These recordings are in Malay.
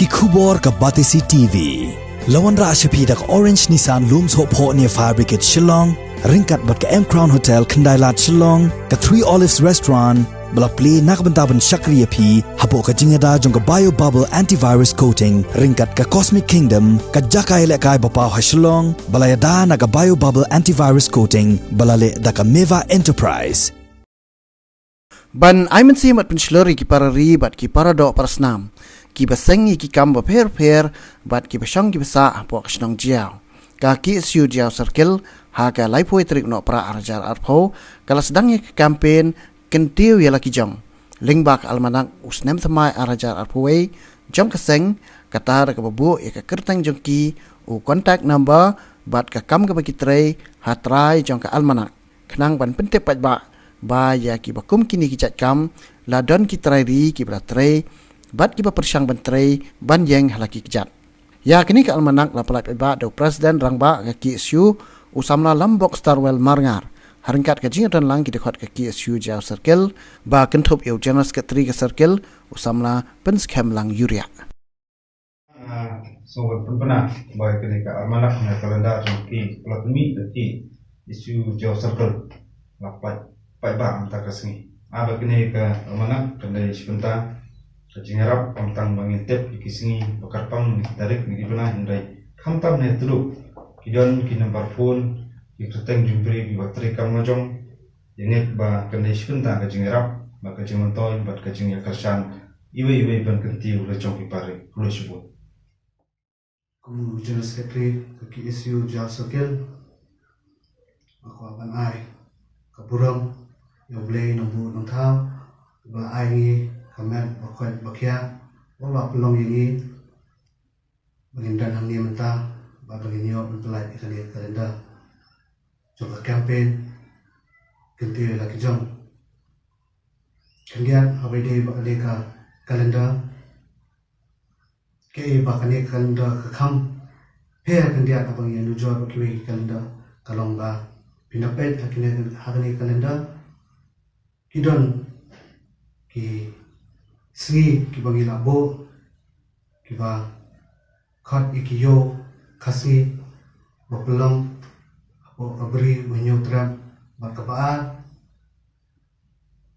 ki khubor ka Batisi TV lawan ra ashapi dak Orange Nissan Looms Hope Ho near Fire Brigade Shillong ringkat bat ka M Crown Hotel Kandailat Shillong ka Three Olives Restaurant bala play nakbentaban Shakriya P hapo ka jingada jong ka Bio Bubble Antivirus Coating ringkat ka Cosmic Kingdom ka Jakai Lekai Bapaw ha Shillong bala yada na ka Bio Bubble Antivirus Coating bala le da ka Meva Enterprise ban aiman si mat penslori ki para ri bat ki para do para snam ki basengi ki kam ba per bat ki basang ki basa po kasnong jiao ka ki siu jiao circle ha ka lai poetrik no para arjar arpo kala sedang ki campaign kentiu ya laki jong lingbak almanak usnem thamai arjar arpoe jom kaseng kata ka babu ya ka kertang jong ki u contact number bat ka kam ka bagi tre hatrai jong ka almanak knang ban pente pat ba ya ki bakum kini ki chat kam la don ki trairi ki bratre bat ki ba persang bantre ban yang halaki kijat ya kini ka almanak la palat ba do presiden rangba ka ki su usamla lambok starwell marngar haringkat ka jing dan lang ki dekat ka ki su jaw circle ba kenthop eu jenas ka tri ka circle usamla pens kem lang yuria sobat pernah baik kini ka almanak na kalendar ki platmi ki isu jaw circle lapat pai ba amta kasngi aba kini ka almanak kendai sebentar kajingarap amtang mangintep ikisngi bakarpang tarik ni gibana hindai khamtam ne tulu kidon ki number phone ki keteng jumpri ki batri kam najong yenet ba kendai sebentar kajingarap ba kajimontoy bat kajing yakarsan iwe ban kenti ula jong ki pare pulo sebut Como General Secretary ki isu jaw circle aku akan ai kaburang yang boleh nombor nongtau ba ai kamen bakwat bakya wala pelong ini bagindan hamni menta ba baginyo pelai ikali kalenda coba campaign kenti lagi jong kemudian abadi bakali ka kalenda ke bakani kalenda ka kham per kemudian abang yang nujo bakwi kalenda kalong ba pinapet hakini kalenda kidon ki sni ki bangi labo ki ba khat ikiyo khasi bapelong apo kabri menyo tram bakaba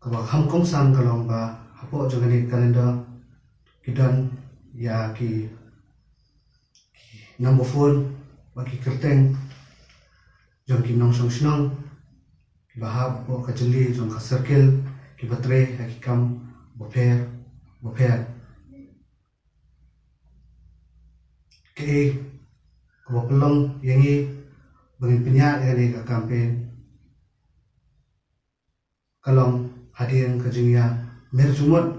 kaba kham kong sang kalong ba apo jogani kalenda kidon ya ki number phone baki kerteng jong ki nong song snong ki bahab apo kajeli jong ka circle ki batre ki kam boper ke ko pelong yangi bangin penya yani ka campaign kalong hadian kajingya merjumut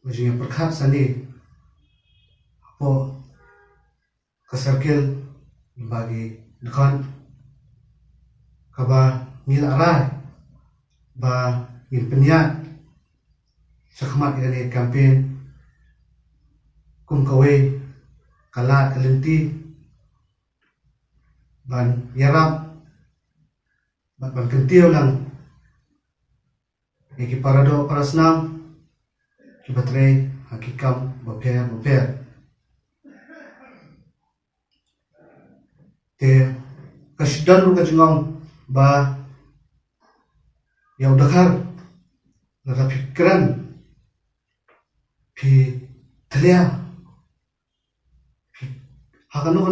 kajingya perkhat sani apo ka circle bagi dekan kaba ngila arai ba ngin penya sakmat ini campaign kum kawe kalat kalenti ban yarap ban kentio lang iki parado parasnam ki batre hakikam boper te kasdan ru kajingong ba yang dakar laga pikiran pi telia hakano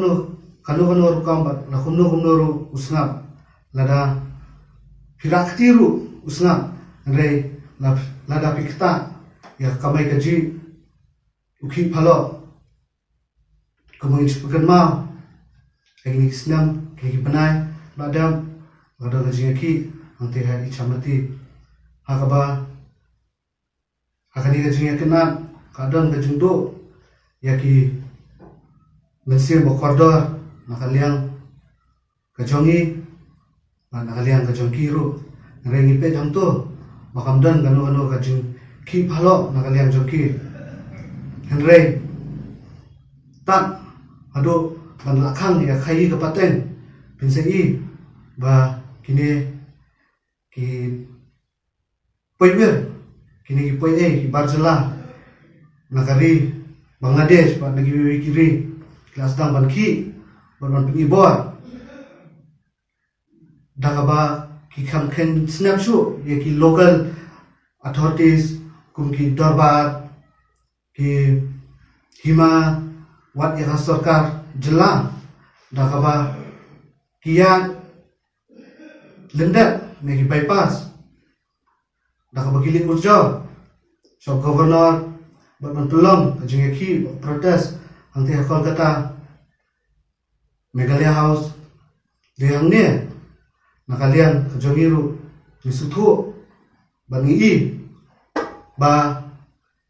rukam bat na kuno ru usngap lada piraktiru usngap re lada pikta ya kamai kaji uki phalo kamai sepakan ma teknik senam kini penai badam ada kaji ki nanti hari chamati hakaba hakani kaji kenal kadang kejungdo yaki mensir bokordor nakaliang kejongi nakaliang kejongkiru ngerengi pe jangto makamdan ganu kajing ki phalo nakaliang jongki henre tak ado ban lakhang ya khai kapateng pinsei ba kini ki poiber kini ki poie ki barjala nakari Bangladesh ban negeri kiri kelas dang ban ki ban pergi bor dakaba ki kham khen snap shu ye ki local authorities kum ki darbar ki hima wat ya sarkar jilla dakaba kian lendak megi bypass dakaba kilik urjo so governor ban tulong jeng ki protes angti Kolkata Meghalaya House yang ni nakalian kejomiru misuthu bangi ba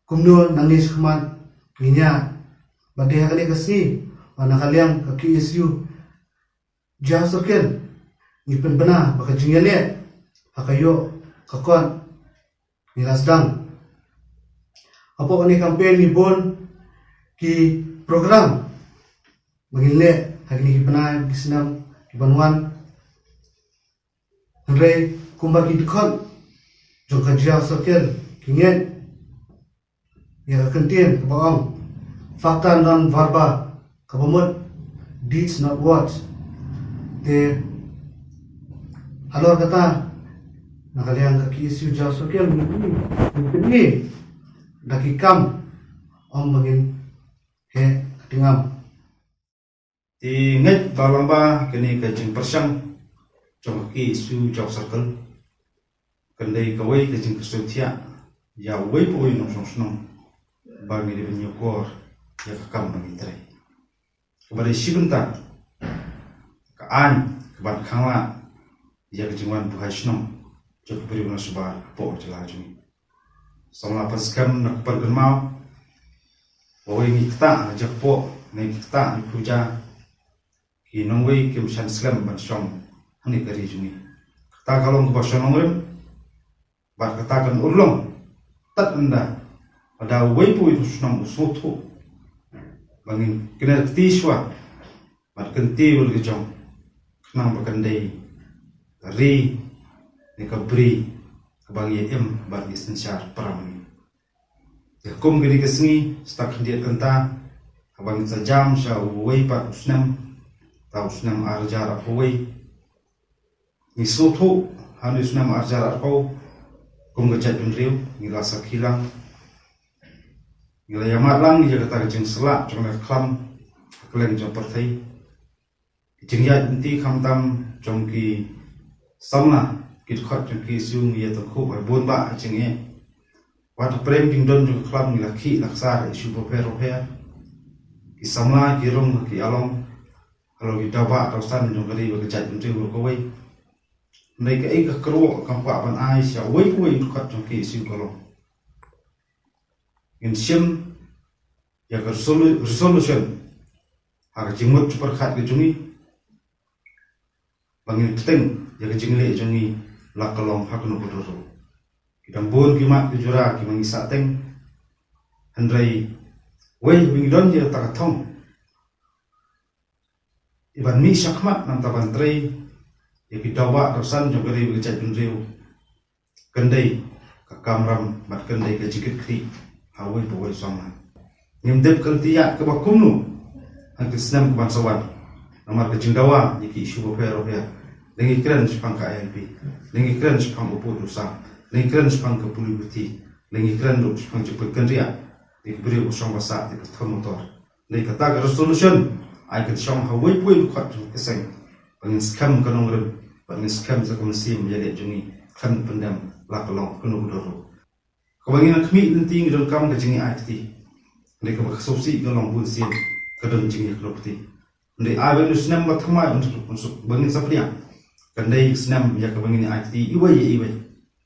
kumno nangis khman nginya badhe kali kasi nakalian ke KSU jah circle ngipen bena baka jingale hakayo kakon nilasdang apa ni campaign ni bon ki program mengile hari ni bena gisnam kibanwan Hore kumba ki dikon jong kajia circle kingen ya kentien kebaong fakta non verba kabumut deeds not words te alor kata nakaliang kaki isu jauh circle ni daki kam om bangin he tingam Ti ngai balamba kini ka jing persang trong ki isu jauh circle kendai kawai ka jing kesutia ya wei poi nong song snong bagi di benyokor ya kam bagi trai kepada sibenta ka an keban khangla ya kejingwan buhai snong jok beri sebar po jelajuni Sama paskam nak pergemau, bawa ini kita ajak po, ni kita puja, kinongway kimsan slam bersong, hani kari juni. Kita kalau ngebahas nongrim, bar kata kan ulong, tak anda, ada waypo itu senang usutu, bangin kena tiswa, bar kenti ulgejong, kenang bakandai, kari, ni kabri. Kebangi bagi sensar perang. Yakum gini kesini stak dia kenta kebangi sajam sya uwei pat usnam tau usnam arjar uwei misutu hanu usnam arjar kau kum gejat penriu ngila sakilang ngila yamatlang dia kata kejeng selak jong klam keleng jong pertai kejeng ya inti kamtam jong ki samna kit khot jong ki sung ye to khu ai bon ba ching e wat prem ding don jong klam ni lakhi laksar isu bo pero her ki samla ki rong ki along kalau ki daba rostan jong kali ba kejat jong tri ko wei nei ka ik kro kam pa ban ai sha wei wei khot jong ki isu ko in sim ya ka resolution ha ka jimut super khat ke jungi bangin teng ya ka jingle jungi lakalong hakunu bodoro kidang bon kimak kujura kimang isa teng handrai wei bingdon je takatong iban mi syakmat nam taban trei ya kidawa rosan jogari bejat binriu kendai kakamram mat kendai ke jikit kri hawai bawai sama nimdep keltiya ke bakumnu hangke senam ke bangsawan namar ke jingdawa yiki isu bopero ya lengi keren sepang KLP, lengi keren sepang upo dosa, lengi keren sepang ke puli buti, lengi keren duk sepang cepet kendria, di beri usang basa di betul motor. Lengi kata ke resolution, ai ke song hawai pui bukat keseng, bangin skam kanong rem, bangin skam sekomisi menjadi jungi kan pendam lakalong kenu budoro. Kebanginan kami nanti ngidon kam ke jengi IT, lengi kebakasopsi ngelong bun sim kedon jengi kelopti. Lengi ai bangin senam bathamai untuk bangin sapria. Kendai senam ya kebangini IT iwai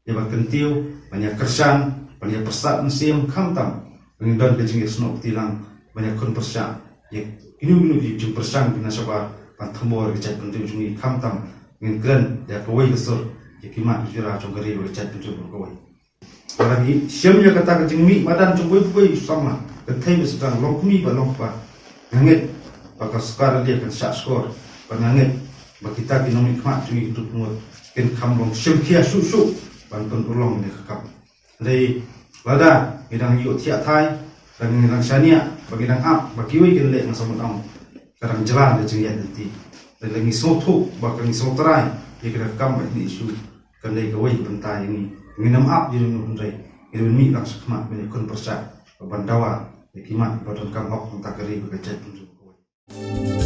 ya bakentiu banyak kersan banyak persat musim kamtam bangin kejing snok tilang banyak kon persa ya inu di jum persang bina sabar pantambor kejat pentiu jungi kamtam ngin kren ya kawai kesur ya kimat jura jongari kejat pentiu kawai lagi siam ya kata kejing mi madan jongoi sama kentai sedang longmi ba longpa ngit bakal sekarang dia kan syak skor pengangit bakita kinomik mak cui untuk mut ken kamrong syemkia susu banton ulong ni kakap dari lada bidang yu tiak thai bagi nang sania bagi nang ap bagi wi kan le nang samut am karang jalan de jeng nanti dan lagi sotu bagi ngi sotarai ye kira kam di isu kan le gawai bentai ini nginam ap di nu ndai ini mi lang sakma bini kun persa bandawa kimat badon kam hok tak keri bekerja untuk